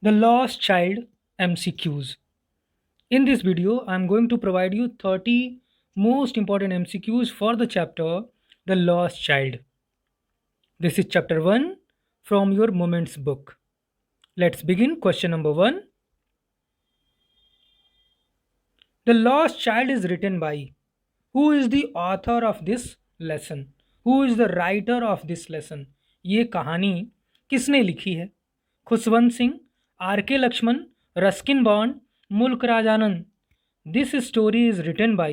The Lost Child MCQs. In this video, I am going to provide you 30 most important MCQs for the chapter The Lost Child. This is chapter 1 from your Moments book. Let's begin. Question number 1. The Lost Child is written by. Who is the author of this lesson? Who is the writer of this lesson? ये कहानी किसने लिखी है? Khushwant Singh, are के Lakshman, Ruskin bond, मुल्क Raj Anand. This story is written by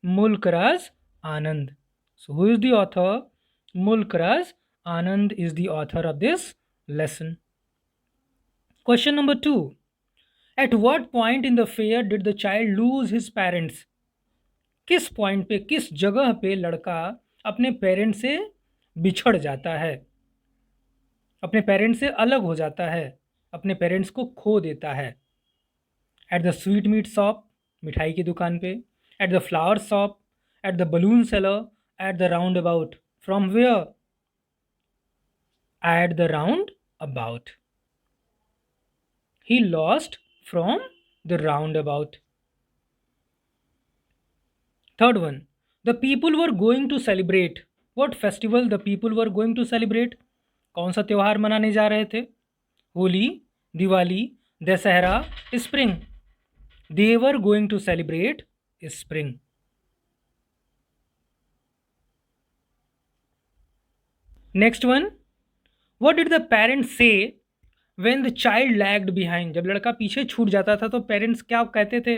Mulk Raj Anand. So who is the author? Mulk Raj Anand is the author of this lesson. Question number 2. At what point in the fair did the child lose his parents? किस point पे, किस जगह पे लड़का अपने parents से बिछड़ जाता है, अपने पेरेंट्स से अलग हो जाता है, अपने पेरेंट्स को खो देता है? At the sweet meat shop, मिठाई की दुकान पे. At the flower shop. At the balloon seller. At the roundabout. From where? At the roundabout. He lost from the roundabout. Third one, the people were going to celebrate. What festival the people were going to celebrate? कौन सा त्यौहार मनाने जा रहे थे? Holi, Diwali, Dussehra, spring. They were going to celebrate spring. Next one, what did the parents say when the child lagged behind? जब लड़का पीछे छूट जाता था तो पेरेंट्स क्या कहते थे?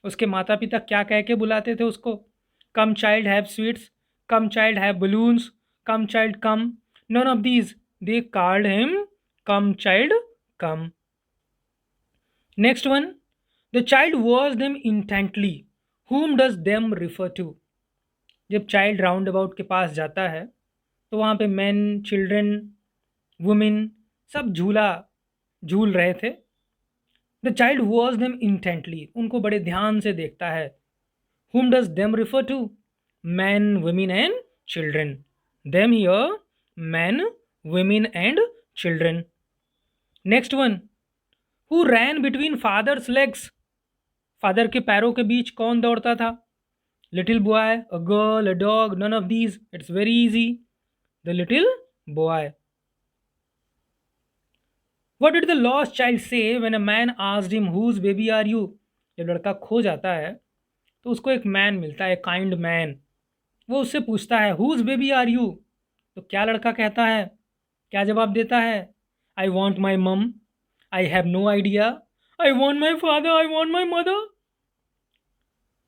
उसके माता पिता क्या कह के बुलाते थे उसको? Come child have sweets, come child have balloons, come child come. None of these. They called him come child come. Next one, the child watch them intently. whom does them refer to? जब child round about के पास जाता है तो वहाँ पे man, children, women सब झूल रहे थे. The child watch them intently, उनको बड़े ध्यान से देखता है. whom does them refer to? Men, women and children. Them here, men, women and children. Next one, who ran between father's legs? Father के पैरों के बीच कौन दौड़ता था? Little boy, a girl, a dog. None of these. It's very easy. The little boy. What did the lost child say when a man asked him whose baby are you? जब लड़का खो जाता है तो उसको एक मैन मिलता है, काइंड मैन. वो उससे पूछता है हुज बेबी आर यू. तो क्या लड़का कहता है, क्या जवाब देता है? आई want my mum. I have no idea. I want my father. I want my mother.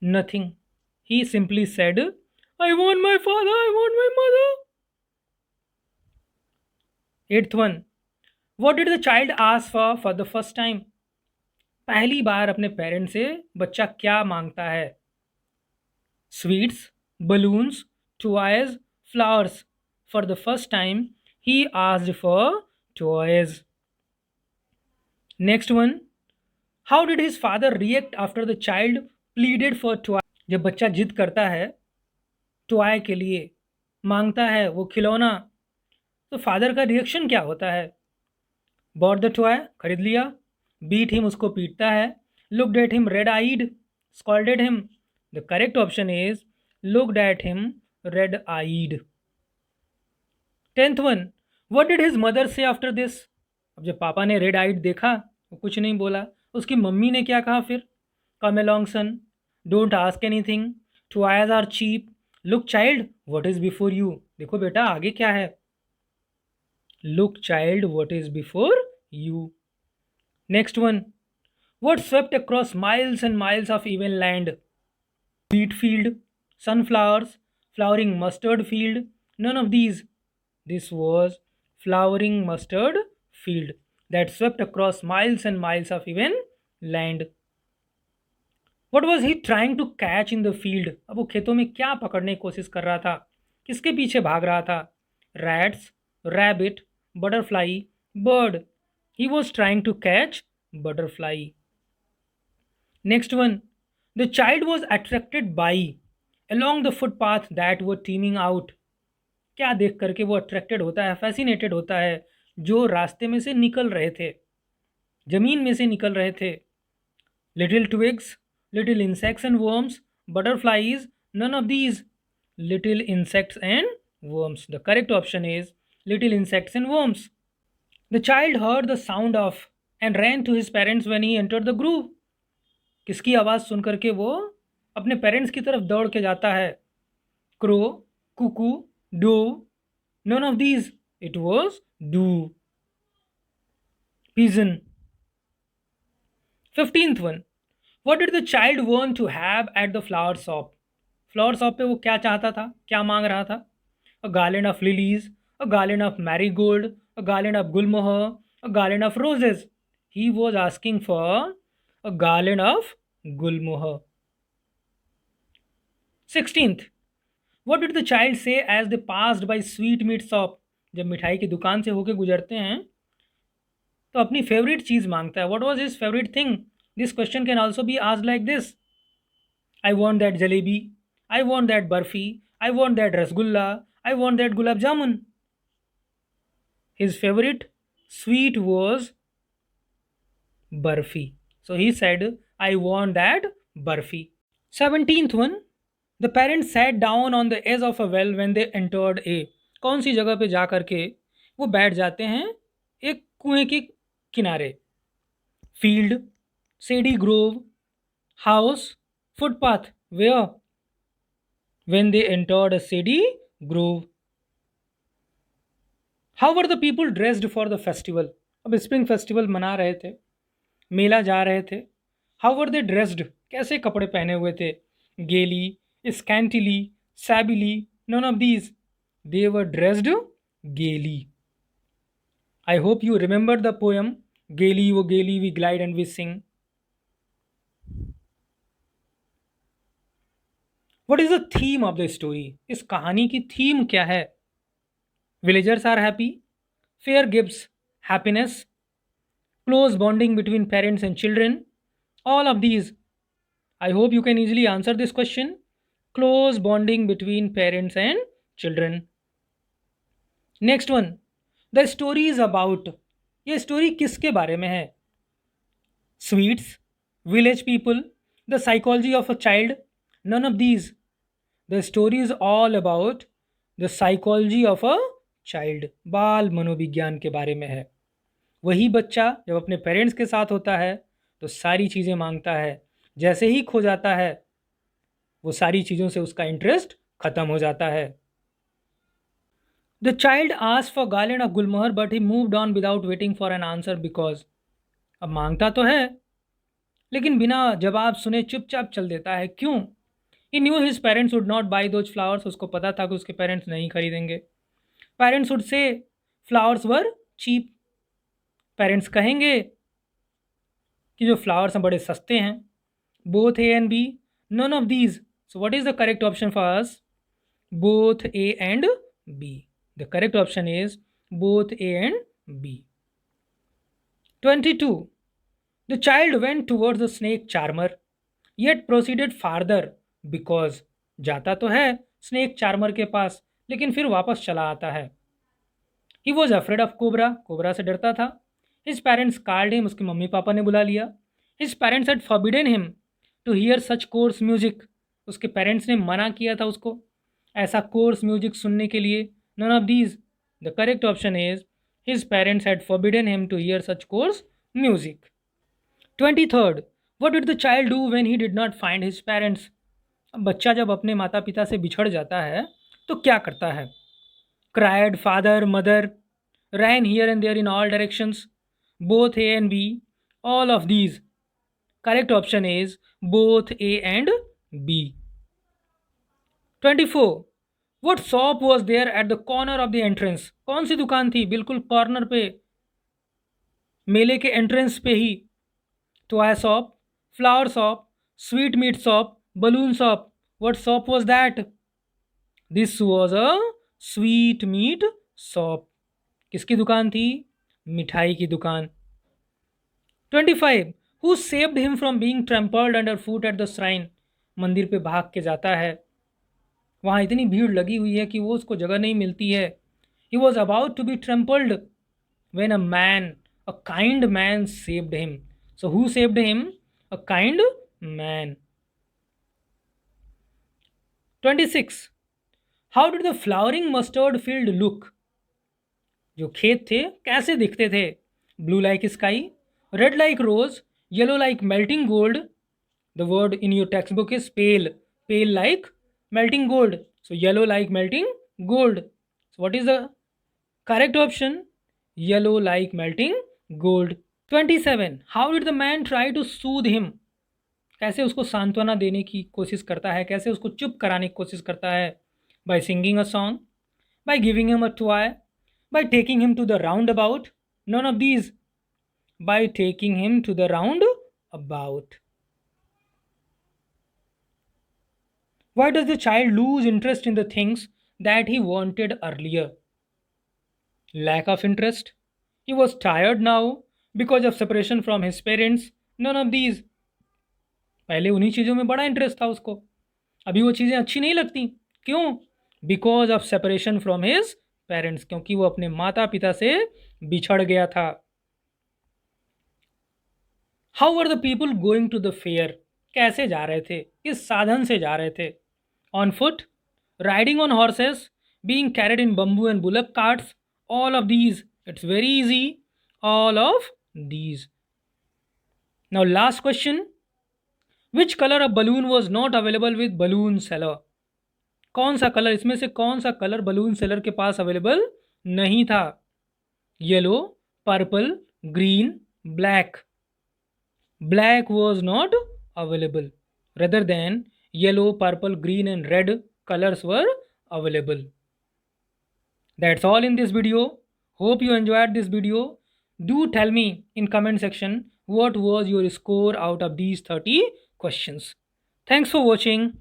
Nothing. He simply said I want my father. I want my mother. Eighth one, what did the child ask for the first time? पहली बार अपने parents से बच्चा क्या मांगता है? Sweets, balloons, toys, flowers. For the first time, he asked for toys. Next one, how did his father react after the child pleaded for toy? जब बच्चा जिद करता है टॉय के लिए, मांगता है वो खिलौना, तो फादर का रिएक्शन क्या होता है? बॉट द टॉय, खरीद लिया. बीट हिम, उसको पीटता है. Looked at him red eyed, scolded him. The correct option is looked at him red eyed. 10th one, what did his mother say after this? अब जब पापा ने रेड आइड देखा वो कुछ नहीं बोला. उसकी मम्मी ने क्या कहा फिर? कम along son, don't ask anything, toys are cheap, look child what is before you. देखो बेटा आगे क्या है? look child what is before you. Next one, what swept across miles and miles of even land? Wheat field, sunflowers, flowering mustard field. None of these. This was flowering mustard field that swept across miles and miles of even land. What was he trying to catch in the field? अब वो खेतों में क्या पकड़ने की कोशिश कर रहा था? किसके पीछे भाग रहा था? Rats, rabbit, butterfly, bird. He was trying to catch butterfly. Next one, the child was attracted by along the footpath that were teeming out. क्या देख करके वो अट्रैक्टेड होता है, फैसिनेटेड होता है जो रास्ते में से निकल रहे थे? जमीन में से निकल रहे थे। Little twigs, little insects and worms, butterflies, none of these. Little insects and worms. The correct option is little insects and worms. The child heard the sound of and ran to his parents when he entered the grove. किसकी आवाज़ सुन करके वो अपने parents की तरफ दौड़ के जाता है? Crow, cuckoo, dove, none of these. It was dove. Pigeon. 15th one. What did the child want to have at the flower shop? Flower shop पे वो क्या चाहता था, क्या मांग रहा था? A garland of lilies, a garland of marigold, a garland of gulmohar, a garland of roses. He was asking for a garland of gulmohar. 16th. What did the child say as they passed by sweetmeat shop? जब मिठाई की दुकान से होके गुजरते हैं तो अपनी फेवरेट चीज़ मांगता है. What was his favorite thing? This question can also be asked like this. I want that jalebi. I want that barfi. I want that rasgulla. I want that gulab jamun. His favorite sweet was barfi. So he said, I want that barfi. 17th one. The parents sat down on the edge of a well when they entered a. कौन सी जगह पे जा करके वो बैठ जाते हैं? एक कुएं के किनारे. Field, shady grove, house, footpath. Where? When they entered a shady grove. How were the people dressed for the festival? अब स्प्रिंग फेस्टिवल मना रहे थे, मेला जा रहे थे. How were they dressed? कैसे कपड़े पहने हुए थे? Gaily, scantily, shabbily, none of these. They were dressed gaily. I hope you remember the poem gaily go gaily we glide and we sing. What is the theme of the story? इस कहानी की theme क्या है? Villagers are happy, fair gives happiness, close bonding between parents and children, all of these. I hope you can easily answer this question. Close bonding between parents and children. Next one. The story is about. ये story किसके बारे में है? Sweets, village people, the psychology of a child, none of these. The story is all about the psychology of a child. बाल मनोविज्ञान के बारे में है. वही बच्चा जब अपने पेरेंट्स के साथ होता है तो सारी चीज़ें मांगता है. जैसे ही खो जाता है वो सारी चीज़ों से उसका इंटरेस्ट ख़त्म हो जाता है. The child asked for garland of Gulmohar but he moved on without waiting for an answer because. अब मांगता तो है लेकिन बिना जवाब सुने चुपचाप चल देता है. क्यों? He knew his parents would not buy those flowers. उसको पता था कि उसके पेरेंट्स नहीं खरीदेंगे. Parents would say flowers were cheap. Parents कहेंगे कि जो फ्लावर्स हैं बड़े सस्ते हैं. Both A and B, none of these. So what is the correct option for us? Both A and B. The correct option is both A and B. 22. The child went towards the snake charmer yet proceeded farther because. जाता तो है snake charmer के पास लेकिन फिर वापस चला आता है. He was afraid of cobra. Cobra से डरता था. His parents called him. उसके मम्मी पापा ने बुला लिया. His parents had forbidden him to hear such coarse music. उसके पेरेंट्स ने मना किया था उसको ऐसा कोर्स म्यूजिक सुनने के लिए. None of these. The correct option is his parents had forbidden him to hear such coarse music. 23rd. What did the child do when he did not find his parents? अब बच्चा जब अपने माता पिता से बिछड़ जाता है तो क्या करता है? Cried father mother, ran here and there in all directions, both A and B, all of these. Correct option is both A and B. 24. What shop was there at the corner of the entrance? कौन सी दुकान थी बिल्कुल corner पे, मेले के entrance पे ही? Toy shop, flower shop, sweet meat shop, balloon shop. What shop was that? This was a sweet meat shop. किसकी दुकान थी? मिठाई की दुकान. 25. Who saved him from being trampled underfoot at the shrine? मंदिर पे भाग के जाता है. वहाँ इतनी भीड़ लगी हुई है कि वो उसको जगह नहीं मिलती है. He was about to be trampled when a man, A kind man saved him. So who saved him? A kind man. 26. How did the flowering mustard field look? जो खेत थे कैसे दिखते थे? Blue like sky, red like rose, yellow like melting gold. The word in your textbook is pale. Pale like melting gold. So yellow like melting gold. So what is the correct option? Yellow like melting gold. 27. How did the man try to soothe him? कैसे उसको सांत्वना देने की कोशिश करता है, कैसे उसको चुप कराने की कोशिश करता है? By singing a song, by giving him a toy, by taking him to the roundabout. None of these. By taking him to the roundabout. Why does the child lose interest in the things that he wanted earlier? Lack of interest. He was tired now because of separation from his parents. None of these. पहले उन्हीं चीज़ों में बड़ा interest था उसको, अभी वो चीज़ें अच्छी नहीं लगती. क्यों? Because of separation from his parents, क्योंकि वो अपने माता पिता से बिछड़ गया था. How were the people going to the fair? कैसे जा रहे थे, किस साधन से जा रहे थे? On foot, riding on horses, being carried in bamboo and bullock carts. All of these. It's very easy. All of these. Now last question. Which color of balloon was not available with balloon seller? कौन सा colour, इसमें से कौन सा colour balloon seller के पास available नहीं था? Yellow, purple, green, black. Black was not available. Rather than yellow, purple, green and red colors were available. That's all in this video. Hope you enjoyed this video. Do tell me in comment section what was your score out of these 30 questions. Thanks for watching.